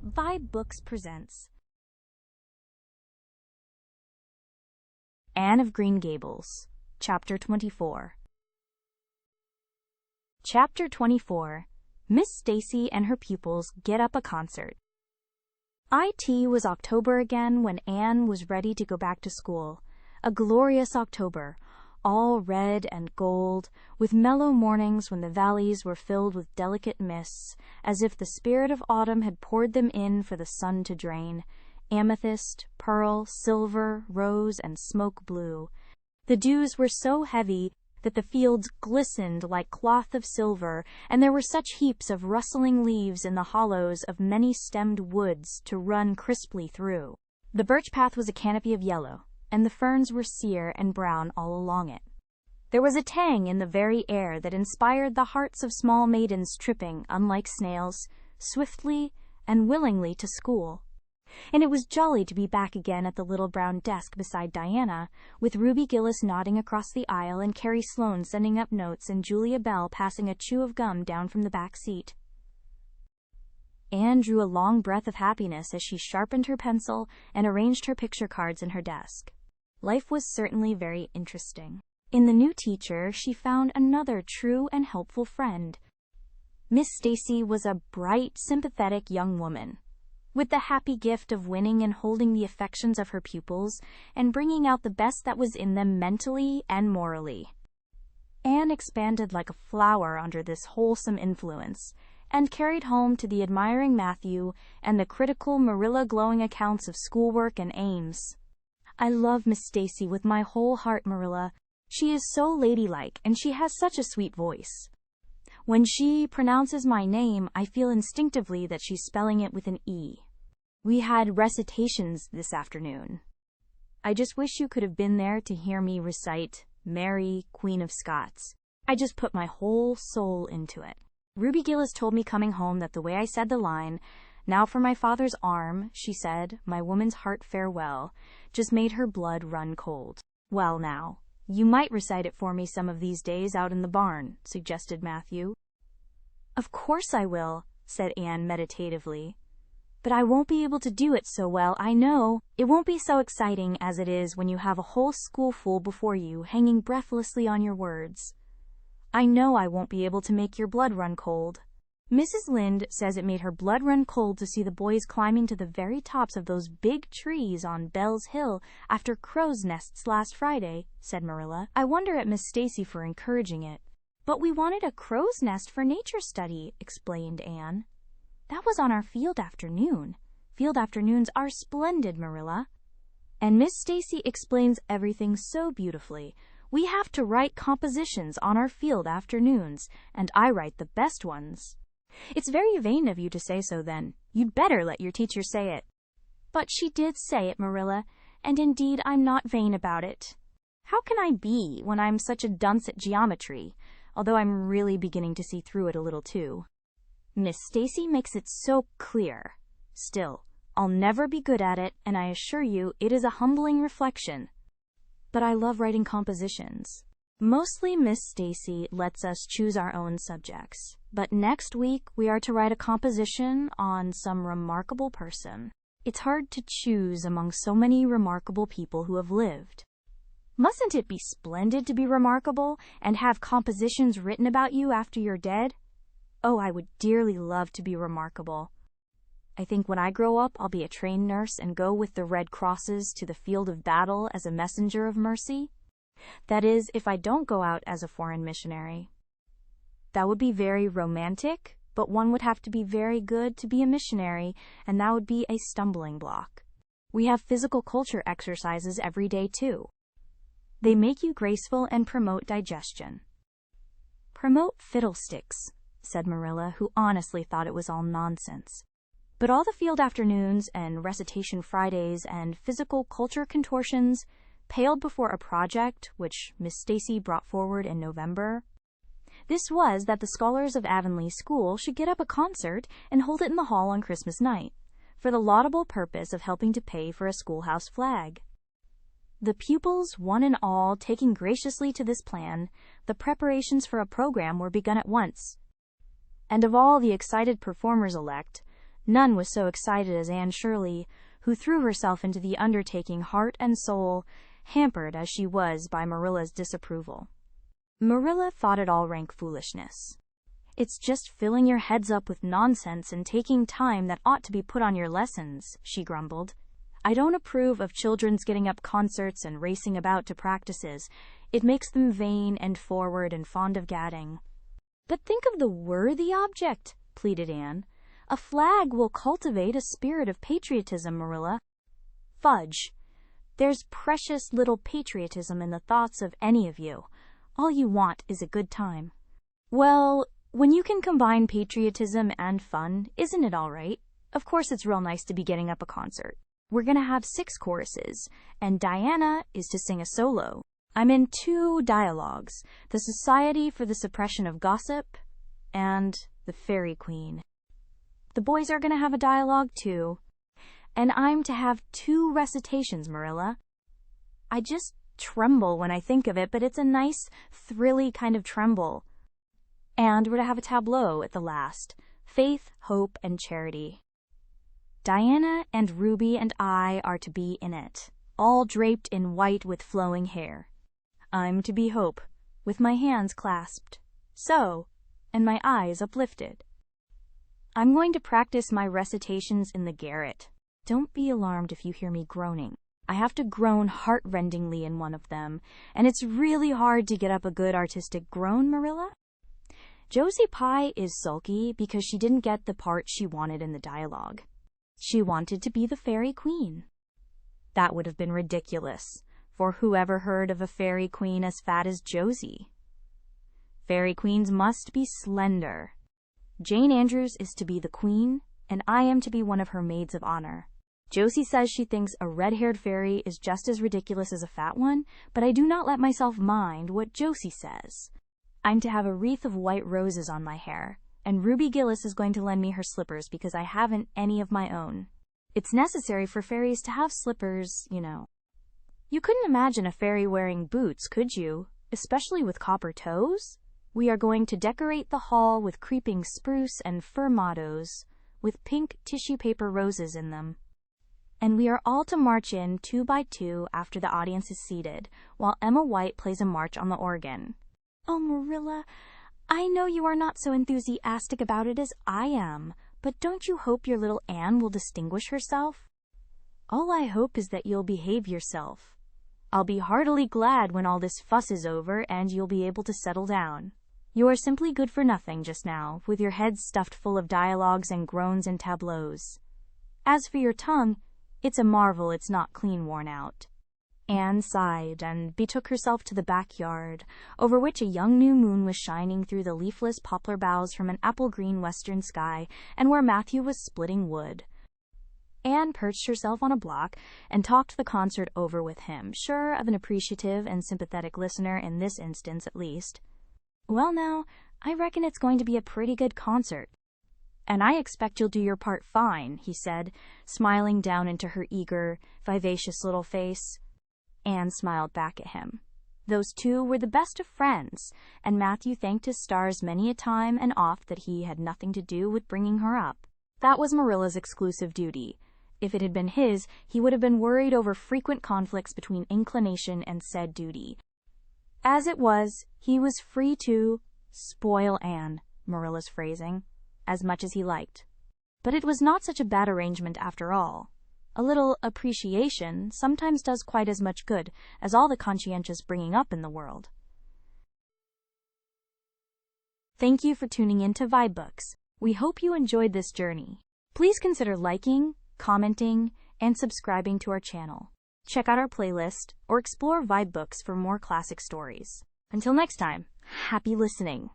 vibeBooks presents Anne of Green Gables, Chapter 24. Chapter 24. Miss Stacy and her pupils get up a concert. It was October again when Anne was ready to go back to school. A glorious October, all red and gold, with mellow mornings when the valleys were filled with delicate mists, as if the spirit of autumn had poured them in for the sun to drain. Amethyst, pearl, silver, rose, and smoke blue. The dews were so heavy that the fields glistened like cloth of silver, and there were such heaps of rustling leaves in the hollows of many-stemmed woods to run crisply through. The birch path was a canopy of yellow, and the ferns were sere and brown all along it. There was a tang in the very air that inspired the hearts of small maidens tripping, unlike snails, swiftly and willingly to school. And it was jolly to be back again at the little brown desk beside Diana, with Ruby Gillis nodding across the aisle and Carrie Sloane sending up notes and Julia Bell passing a chew of gum down from the back seat. Anne drew a long breath of happiness as she sharpened her pencil and arranged her picture cards in her desk. Life was certainly very interesting. In the new teacher, she found another true and helpful friend. Miss Stacy was a bright, sympathetic young woman, with the happy gift of winning and holding the affections of her pupils and bringing out the best that was in them mentally and morally. Anne expanded like a flower under this wholesome influence, and carried home to the admiring Matthew and the critical Marilla glowing accounts of schoolwork and aims. "I love Miss Stacy with my whole heart, Marilla. She is so ladylike, and she has such a sweet voice. When she pronounces my name, I feel instinctively that she's spelling it with an E. We had recitations this afternoon. I just wish you could have been there to hear me recite Mary, Queen of Scots. I just put my whole soul into it. Ruby Gillis told me coming home that the way I said the line, 'Now for my father's arm,' she said, 'my woman's heart farewell,' just made her blood run cold." "Well now, you might recite it for me some of these days out in the barn," suggested Matthew. "Of course I will," said Anne meditatively. "But I won't be able to do it so well, I know. It won't be so exciting as it is when you have a whole schoolful before you hanging breathlessly on your words. I know I won't be able to make your blood run cold." "Mrs. Lynde says it made her blood run cold to see the boys climbing to the very tops of those big trees on Bell's Hill after crow's nests last Friday," said Marilla. "I wonder at Miss Stacy for encouraging it." "But we wanted a crow's nest for nature study," explained Anne. "That was on our field afternoon. Field afternoons are splendid, Marilla. And Miss Stacy explains everything so beautifully. We have to write compositions on our field afternoons, and I write the best ones." "It's very vain of you to say so, then. You'd better let your teacher say it." "But she did say it, Marilla, and indeed I'm not vain about it. How can I be when I'm such a dunce at geometry, although I'm really beginning to see through it a little too. Miss Stacy makes it so clear. Still, I'll never be good at it, and I assure you it is a humbling reflection. But I love writing compositions. Mostly Miss Stacy lets us choose our own subjects, but next week we are to write a composition on some remarkable person. It's hard to choose among so many remarkable people who have lived. Mustn't it be splendid to be remarkable and have compositions written about you after you're dead? Oh, I would dearly love to be remarkable. I think when I grow up, I'll be a trained nurse and go with the Red Crosses to the field of battle as a messenger of mercy. That is, if I don't go out as a foreign missionary. That would be very romantic, but one would have to be very good to be a missionary, and that would be a stumbling block. We have physical culture exercises every day, too. They make you graceful and promote digestion." "Promote fiddlesticks," said Marilla, who honestly thought it was all nonsense. But all the field afternoons and recitation Fridays and physical culture contortions paled before a project which Miss Stacy brought forward in November. This was that the scholars of Avonlea School should get up a concert and hold it in the hall on Christmas night, for the laudable purpose of helping to pay for a schoolhouse flag. The pupils, one and all, taking graciously to this plan, the preparations for a program were begun at once. And of all the excited performers-elect, None was so excited as Anne Shirley, who threw herself into the undertaking heart and soul, hampered as she was by Marilla's disapproval. Marilla thought it all rank foolishness. "It's just filling your heads up with nonsense and taking time that ought to be put on your lessons," she grumbled. "I don't approve of children's getting up concerts and racing about to practices. It makes them vain and forward and fond of gadding." "But think of the worthy object," pleaded Anne. "A flag will cultivate a spirit of patriotism, Marilla." "Fudge! There's precious little patriotism in the thoughts of any of you. All you want is a good time." "Well, when you can combine patriotism and fun, isn't it all right? Of course it's real nice to be getting up a concert. We're gonna have 6 choruses, and Diana is to sing a solo. I'm in 2 dialogues, the Society for the Suppression of Gossip and the Fairy Queen. The boys are gonna have a dialogue too, and I'm to have 2 recitations, Marilla. I just tremble when I think of it, but it's a nice, thrilly kind of tremble. And we're to have a tableau at the last, Faith, Hope, and Charity. Diana and Ruby and I are to be in it, all draped in white with flowing hair. I'm to be Hope, with my hands clasped, so, and my eyes uplifted. I'm going to practice my recitations in the garret. Don't be alarmed if you hear me groaning. I have to groan heart-rendingly in one of them, and it's really hard to get up a good artistic groan, Marilla. Josie Pye is sulky because she didn't get the part she wanted in the dialogue. She wanted to be the Fairy Queen. That would have been ridiculous, for whoever heard of a Fairy Queen as fat as Josie? Fairy Queens must be slender. Jane Andrews is to be the queen, and I am to be one of her maids of honor. Josie says she thinks a red-haired fairy is just as ridiculous as a fat one, but I do not let myself mind what Josie says. I'm to have a wreath of white roses on my hair, and Ruby Gillis is going to lend me her slippers because I haven't any of my own. It's necessary for fairies to have slippers, you know. You couldn't imagine a fairy wearing boots, could you? Especially with copper toes? We are going to decorate the hall with creeping spruce and fir mottos, with pink tissue paper roses in them. And we are all to march in 2 by 2 after the audience is seated, while Emma White plays a march on the organ. Oh, Marilla, I know you are not so enthusiastic about it as I am, but don't you hope your little Anne will distinguish herself? All I hope is that you'll behave yourself. I'll be heartily glad when all this fuss is over and you'll be able to settle down. You are simply good for nothing just now, with your head stuffed full of dialogues and groans and tableaus. As for your tongue, it's a marvel it's not clean worn out." Anne sighed and betook herself to the backyard, over which a young new moon was shining through the leafless poplar boughs from an apple-green western sky, and where Matthew was splitting wood. Anne perched herself on a block and talked the concert over with him, sure of an appreciative and sympathetic listener in this instance at least. "Well now, I reckon it's going to be a pretty good concert. And I expect you'll do your part fine," he said, smiling down into her eager, vivacious little face. Anne smiled back at him. Those 2 were the best of friends, and Matthew thanked his stars many a time and oft that he had nothing to do with bringing her up. That was Marilla's exclusive duty. If it had been his, he would have been worried over frequent conflicts between inclination and said duty. As it was, he was free to spoil Anne, Marilla's phrasing, as much as he liked. But it was not such a bad arrangement after all. A little appreciation sometimes does quite as much good as all the conscientious bringing up in the world. Thank you for tuning in to vibeBooks. We hope you enjoyed this journey. Please consider liking, commenting, and subscribing to our channel. Check out our playlist or explore vibeBooks for more classic stories. Until next time, happy listening.